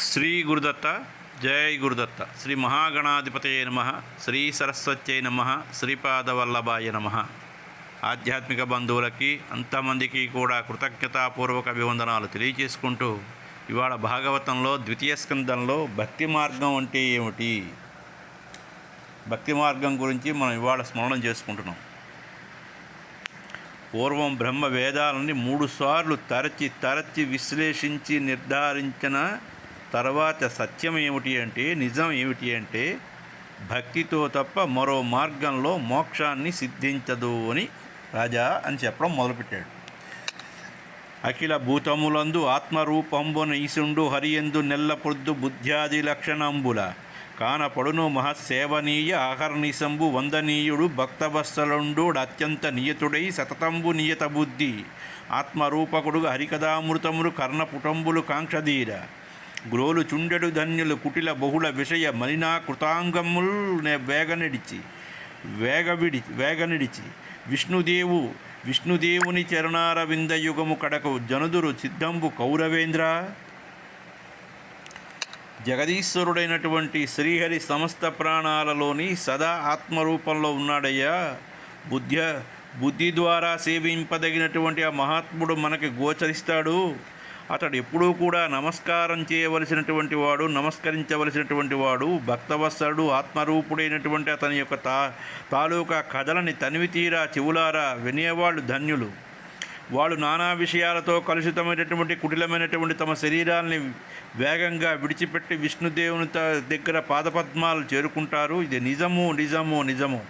శ్రీ గురుదత్త, జై గురుదత్త. శ్రీ మహాగణాధిపతయే నమ, శ్రీ సరస్వత్యై నమ, శ్రీపాదవల్లభాయ నమ. ఆధ్యాత్మిక బంధువులకి అంతమందికి కూడా కృతజ్ఞతాపూర్వక అభివందనాలు తెలియజేసుకుంటూ, ఇవాళ భాగవతంలో ద్వితీయ స్కందంలో భక్తి మార్గం అంటే ఏమిటి, భక్తి మార్గం గురించి మనం ఇవాళ స్మరణం చేసుకుంటున్నాం. పూర్వం బ్రహ్మ వేదాలని 3 సార్లు తరచి విశ్లేషించి నిర్ధారించిన తర్వాత సత్యం ఏమిటి అంటే, నిజం ఏమిటి అంటే, భక్తితో తప్ప మరో మార్గంలో మోక్షాన్ని సిద్ధించదు అని రాజా అని చెప్పడం మొదలుపెట్టాడు. అఖిల భూతములందు ఆత్మరూపంబున ఈశుండు హరియందు నెల్లపొద్దు బుద్ధ్యాది లక్షణంబుల కానపడును మహస్సేవనీయ ఆహర్నిశంబు వందనీయుడు భక్తవత్సలుండు అత్యంత నియతుడై సతతంబు నియత బుద్ధి ఆత్మరూపకుడు హరికథామృతములు కర్ణపుటంబులు కాంక్షధీర గ్రోలు చుండెడు ధన్యులు కుటిల బహుళ విషయ మలినా కృతాంగముల్ వేగనిడిచి విష్ణుదేవుని చరణార విందయుగము కడకు జనుదురు సిద్ధంబు కౌరవేంద్ర. జగదీశ్వరుడైనటువంటి శ్రీహరి సమస్త ప్రాణాలలోని సదా ఆత్మరూపంలో ఉన్నాడయ్యా. బుద్ధి ద్వారా సేవింపదగినటువంటి ఆ మహాత్ముడు మనకి గోచరిస్తాడు. అతడు ఎప్పుడూ కూడా నమస్కరించవలసినటువంటి వాడు భక్తవత్సలుడు, ఆత్మరూపుడైనటువంటి అతని యొక్క తాలూకా కథలని తనివి తీరా చెవులారా వినేవాళ్ళు ధన్యులు. వాళ్ళు నానా విషయాలతో కలుషితమైనటువంటి కుటిలమైనటువంటి తమ శరీరాల్ని వేగంగా విడిచిపెట్టి విష్ణుదేవుని దగ్గర పాదపద్మాలు చేరుకుంటారు. ఇది నిజము.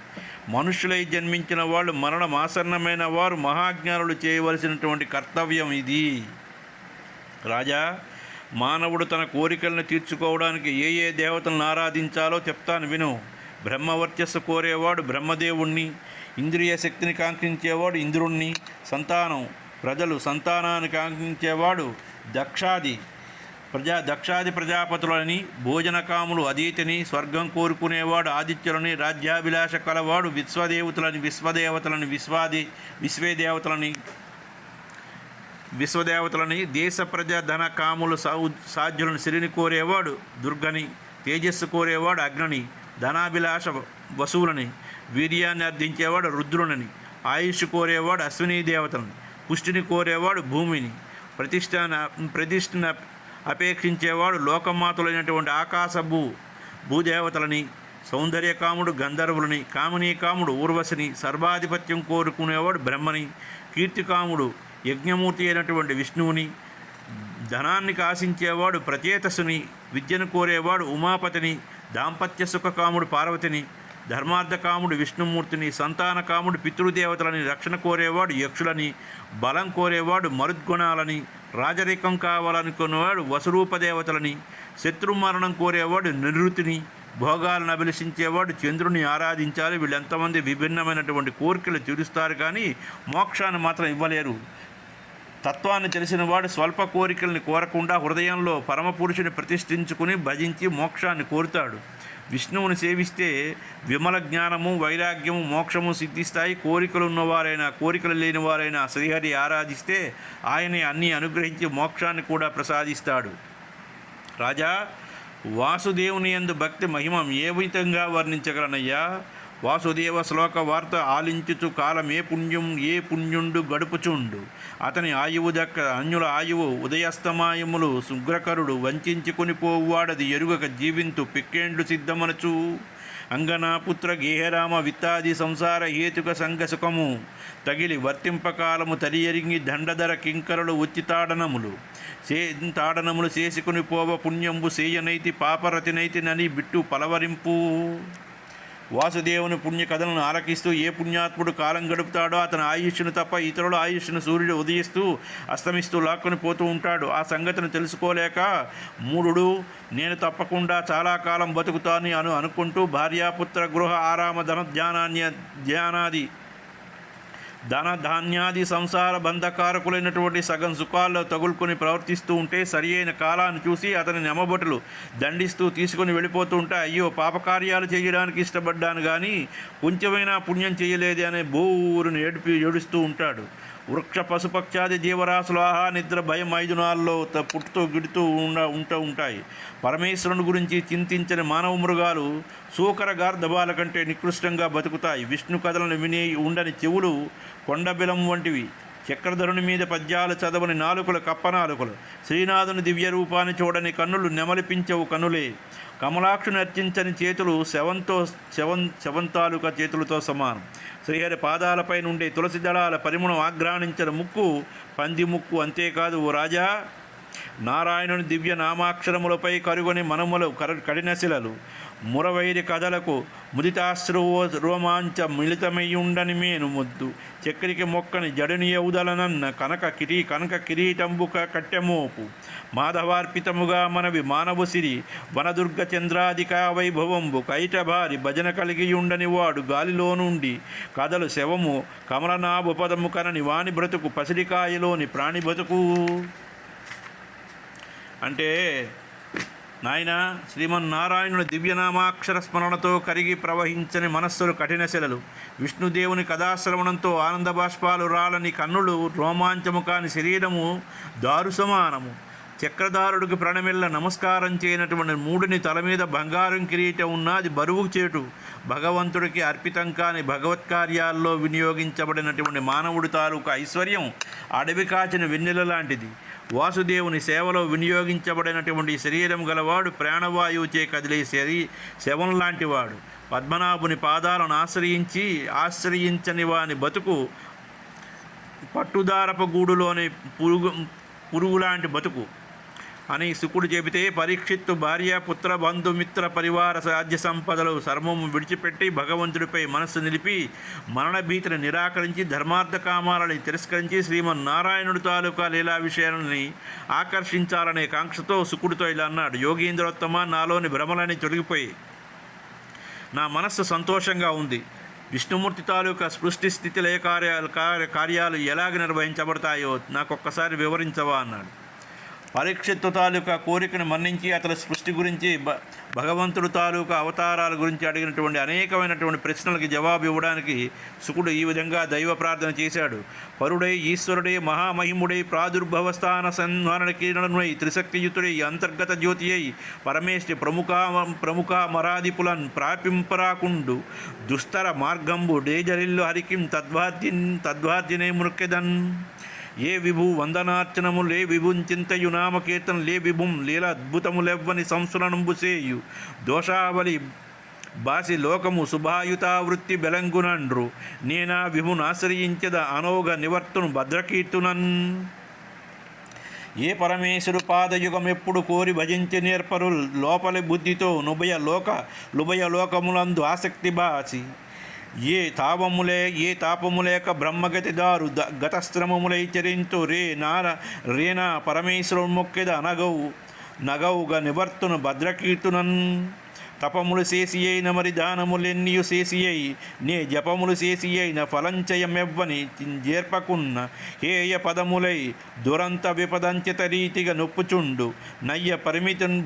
మనుష్యులై జన్మించిన వాళ్ళు మరణమాసన్నమైన వారు మహాజ్ఞానులు చేయవలసినటువంటి కర్తవ్యం ఇది. రాజా, మానవుడు తన కోరికలను తీర్చుకోవడానికి ఏ దేవతలను ఆరాధించాలో చెప్తాను విను. బ్రహ్మవర్చస్సు కోరేవాడు బ్రహ్మదేవుణ్ణి, ఇంద్రియ శక్తిని కాంక్షించేవాడు ఇంద్రుణ్ణి, సంతానాన్ని కాంక్షించేవాడు దక్షాది ప్రజాపతులని, భోజనకాములు అదితిని, స్వర్గం కోరుకునేవాడు ఆదిత్యులని, రాజ్యాభిలాష కలవాడు విశ్వదేవతలని, దేశ ప్రజా ధన కాములు సాధ్యులను సిరిని కోరేవాడు దుర్గని, తేజస్సు కోరేవాడు అగ్నిని, ధనాభిలాష వసువులని, వీర్యాన్ని అర్థించేవాడు రుద్రులని, ఆయుష్ కోరేవాడు అశ్విని దేవతలని, పుష్టిని కోరేవాడు భూమిని, ప్రతిష్టను అపేక్షించేవాడు లోకమాతులైనటువంటి ఆకాశ భూదేవతలని, సౌందర్యకాముడు గంధర్వులని, కామినీకాముడు ఊర్వశిని, సర్వాధిపత్యం కోరుకునేవాడు బ్రహ్మని, కీర్తికాముడు యజ్ఞమూర్తి అయినటువంటి విష్ణువుని, ధనాన్ని కాశించేవాడు ప్రచేతసుని, విద్యను కోరేవాడు ఉమాపతిని, దాంపత్య సుఖకాముడు పార్వతిని, ధర్మార్థకాముడు విష్ణుమూర్తిని, సంతానకాముడు పితృదేవతలని, రక్షణ కోరేవాడు యక్షులని, బలం కోరేవాడు మరుద్గుణాలని, రాజరికం కావాలనుకునేవాడు వసురూపదేవతలని, శత్రుమరణం కోరేవాడు నివృత్తిని, భోగాలను అభిలషించేవాడు చంద్రుని ఆరాధించాలి. వీళ్ళెంతమంది విభిన్నమైనటువంటి కోరికలు తీరుస్తారు, కానీ మోక్షాన్ని మాత్రం ఇవ్వలేరు. తత్వాన్ని తెలిసిన వాడు స్వల్ప కోరికల్ని కోరకుండా హృదయంలో పరమపురుషుని ప్రతిష్ఠించుకుని భజించి మోక్షాన్ని కోరుతాడు. విష్ణువుని సేవిస్తే విమల జ్ఞానము, వైరాగ్యము, మోక్షము సిద్ధిస్తాయి. కోరికలు లేని వారైనా శ్రీహరి ఆరాధిస్తే ఆయనే అన్నీ అనుగ్రహించి మోక్షాన్ని కూడా ప్రసాదిస్తాడు. రాజా, వాసుదేవుని యందు భక్తి మహిమం ఏ విధంగా వర్ణించగలనయ్యా? వాసుదేవ శ్లోక వార్త ఆలించుచు కాలమే ఏ పుణ్యుండు గడుపుచుండు అతని ఆయువు దక్క అన్యుల ఆయువు ఉదయస్తమాయములు శుగ్రకరుడు వంచుకుని పోవాడది ఎరుగక జీవింతు పిక్కేండ్లు సిద్ధమనచు అంగనాపుత్ర గేహరామ విత్తాది సంసార హేతుక సంగ సుఖము తగిలి వర్తింపకాలము తలియరింగి దండధర కింకరులు వచ్చి తాడనములు చేసుకుని పోవ పుణ్యంబు సేయనైతి పాపరతినైతి నని బిట్టు పలవరింపు. వాసుదేవుని పుణ్య కథలను ఆలకిస్తూ ఏ పుణ్యాత్ముడు కాలం గడుపుతాడో అతని ఆయుష్ను తప్ప ఇతరుల ఆయుష్ను సూర్యుడు ఉదయిస్తూ అస్తమిస్తూ లాక్కొని పోతూ ఉంటాడు. ఆ సంగతిని తెలుసుకోలేక మూఢుడు నేను తప్పకుండా చాలా కాలం బతుకుతాను అనుకుంటూ భార్యాపుత్ర గృహ ఆరామ ధనధాన్యాది సంసార బంధకారకులైనటువంటి సగం సుఖాల్లో తగులుకొని ప్రవర్తిస్తూ ఉంటే సరి అయిన కాలాన్ని చూసి అతని నెమబొట్టులు దండిస్తూ తీసుకొని వెళ్ళిపోతూ ఉంటే అయ్యో పాపకార్యాలు చేయడానికి ఇష్టపడ్డాను కానీ కొంచెమైనా పుణ్యం చేయలేదే అనే బోరుని ఏడుస్తూ ఉంటాడు. వృక్ష పశుపక్షాది జీవరాశులు ఆహా నిద్ర భయం ఐదునాల్లో పుట్టుతూ గిడుతూ ఉంటాయి. పరమేశ్వరుని గురించి చింతించని మానవ మృగాలు సూకర గార్ధబాల కంటే నికృష్టంగా బతుకుతాయి. విష్ణు కథలను విని ఉండని చెవులు కొండబిలం వంటివి. చక్రధరుని మీద పద్యాలు చదవని నాలుకలు కప్పనాలుకలు. శ్రీనాథుని దివ్య రూపాన్ని చూడని కన్నులు నెమలిపించవు కనులే. కమలాక్షుని అర్చించని చేతులు శవంతాలుక చేతులతో సమానం. శ్రీహరి పాదాలపై నుండి తులసి దళాల పరిమళం ఆఘ్రాణించిన ముక్కు పంది ముక్కు. అంతేకాదు ఓ రాజా, నారాయణుని దివ్య నామాక్షరములపై కరుగొని మనములు కఠినశిలలు. మురవైరి కథలకు ముదితాశ్రువో రోమాంచ మిళితమయ్యుండని మేను ముద్దు. చక్రికి మొక్కని జడుని యౌదలనన్న కనక కిరీటంబు కట్టెమోపు. మాధవార్పితముగా మనవి మానవు సిరి వనదుర్గ చంద్రాధిక వైభవంబు. కైటభారి భజన కలిగియుండని వాడు గాలిలో నుండి కథలు శవము. కమలనాభు పదము కనని వాణి బ్రతుకు పసిడికాయలోని ప్రాణి బతుకు. అంటే నాయన, శ్రీమన్నారాయణుని దివ్యనామాక్షర స్మరణతో కరిగి ప్రవహించని మనస్సులు కఠినశిలలు. విష్ణుదేవుని కథాశ్రవణంతో ఆనంద బాష్పాలు రాలని కన్నులు రోమాంచము కాని శరీరము దారు సమానము. చక్రధారుడికి ప్రణమిల్ల నమస్కారం చేయనటువంటి మూడిని తల మీద బంగారం కిరీటం ఉన్నది బరువు చేటు. భగవంతుడికి అర్పితం కాని భగవత్కార్యాల్లో వినియోగించబడినటువంటి మానవుడి తాలూకు ఐశ్వర్యం అడవి కాచిన వెన్నెల లాంటిది. వాసుదేవుని సేవలో వినియోగించబడినటువంటి శరీరం గలవాడు ప్రాణవాయువుచే కదిలే శవం లాంటివాడు. పద్మనాభుని పాదాలను ఆశ్రయించని వాని బతుకు పట్టుదారపు గూడులోని పురుగులాంటి బతుకు అని శుకుడు చెబితే, పరీక్షిత్తు భార్య పుత్ర బంధుమిత్ర పరివార సాధ్య సంపదలు సర్వము విడిచిపెట్టి భగవంతుడిపై మనస్సు నిలిపి మరణభీతిని నిరాకరించి ధర్మార్థ కామాలని తిరస్కరించి శ్రీమన్నారాయణుడి తాలూకా లీలా విషయాలని ఆకర్షించాలనే కాంక్షతో శుకుడితో ఇలా అన్నాడు: యోగీంద్రోత్తమ, నాలోని భ్రమలని తొలగిపోయి నా మనస్సు సంతోషంగా ఉంది. విష్ణుమూర్తి తాలూకా సృష్టి స్థితి లయ కార్యాలు ఎలాగ నిర్వహించబడతాయో నాకొక్కసారి వివరించవా అన్నాడు. పరీక్షిత్తు తాలూకా కోరికను మన్నించి అతని సృష్టి గురించి భగవంతుడు తాలూకా అవతారాల గురించి అడిగినటువంటి అనేకమైనటువంటి ప్రశ్నలకి జవాబు ఇవ్వడానికి శుకుడు ఈ విధంగా దైవ ప్రార్థన చేశాడు. పరుడై ఈశ్వరుడై మహామహిముడై ప్రాదుర్భవస్థాన సంహరణ కిరణుడై త్రిశక్తియుతుడై అంతర్గత జ్యోతి అయి పరమేశ్వరి ప్రముఖ మరాధిపులన్ ప్రాపింపరాకుండు దుస్తర మార్గంబు డేజరిల్లు హరికిం తద్వాద్యనే మృక్కెదన్. ఏ విభు వందనార్చనము లే విభుంచింతయు నామకీర్తన లే విభుం లీల అద్భుతములెవ్వని సంసులనంబు చేయు దోషావళి బాసి లోకము శుభాయుతావృత్తి బెలంగునండ్రు. నేనా విభునాశ్రయించద అనోగ నివర్తును భద్రకీర్తునన్. ఏ పరమేశ్వరు పాదయుగమెప్పుడు కోరి భజించి నేర్పరు లోపలి బుద్ధితో లుభయ లోకములందు ఆసక్తి బాసి. ఏ తాపములేక బ్రహ్మగతిదారు గతశ్రమములై చరింతు రేనా పరమేశ్వరుడు మొక్కెద నగవుగా నివర్తును భద్రకీర్తునన్. తపములు చేసి అయిన మరి దానములెన్నియు చేసి అయి నే జపములు చేసి అయిన ఫలంచయమెవ్వని జేర్పకున్న హేయ పదములై దురంత విపదంచిత రీతిగా నొప్పుచుండు నయ్య పరిమితున్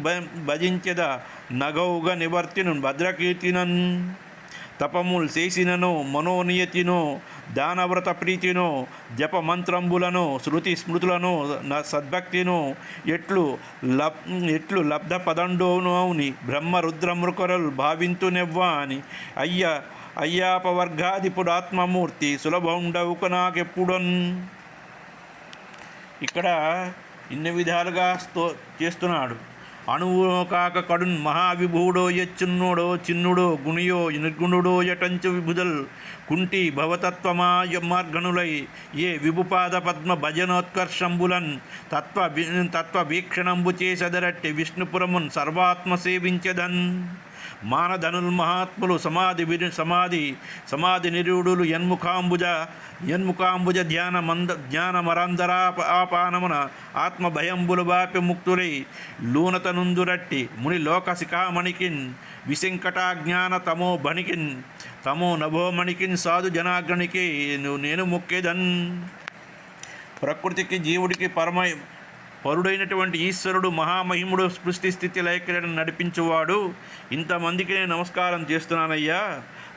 భజించెద నగవుగా నివర్తిను భద్రకీర్తినన్. తపములు చేసినను మనోనియతినో దానవ్రత ప్రీతినో జపమంత్రంబులను శృతి స్మృతులను సద్భక్తిను ఎట్లు లబ్ధ పదండోనౌని బ్రహ్మరుద్రమృకరులు భావింతునెవ్వా అని అయ్యాపవర్గాధిపుడు ఆత్మమూర్తి సులభండవుక నాకెప్పుడన్. ఇక్కడ ఇన్ని విధాలుగా చేస్తున్నాడు. అణువు కాక కడున్ మహావిభూడో యచ్చున్నోడో చిన్నుడో గుణియో నిర్గుణుడో యటంచు విభుదల్ కుంటి భవతత్వమాయ మార్గణులై ఏ విభుపాద పద్మ భజనోత్కర్షంబులన్ తత్వ వీక్షణంబు చేసెదరట్టి విష్ణుపురమున్ సర్వాత్మ సేవించదన్. మానధనుల్ మహాత్ములు సమాధి నిరూఢులు యన్ముఖాంబుజ ధ్యానమరంధరాపానమున ఆత్మభయంబులు బాపి ముక్తులై లూనతనుందురట్టి ముని లోక శిఖామణికిన్ విశంకటాజ్ఞాన తమో నభోమణికిన్ సాధు జనాగ్రనికి నేను మొక్కేదన్. ప్రకృతికి జీవుడికి పరుడైనటువంటి ఈశ్వరుడు మహామహిముడు సృష్టి స్థితి లయక్రియను నడిపించువాడు. ఇంతమందికి నేను నమస్కారం చేస్తున్నానయ్యా.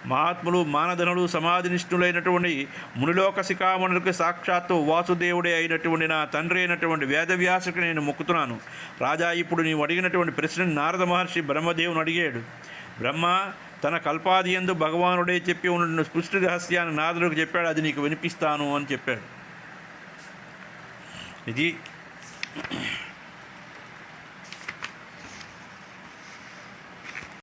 మహాత్ములు మానధనులు సమాధినిష్ఠులైనటువంటి మునిలోక శిఖామణులకు సాక్షాత్తు వాసుదేవుడే అయినటువంటి నా తండ్రి అయినటువంటి వేదవ్యాసుకి నేను మొక్కుతున్నాను. రాజా, ఇప్పుడు నీవు అడిగినటువంటి ప్రశ్నను నారద మహర్షి బ్రహ్మదేవుని అడిగాడు. బ్రహ్మ తన కల్పాది యందు భగవానుడే చెప్పి ఉన్న సృష్టి రహస్యాన్ని నారదుడికి చెప్పాడు. అది నీకు వినిపిస్తాను అని చెప్పాడు. ఇది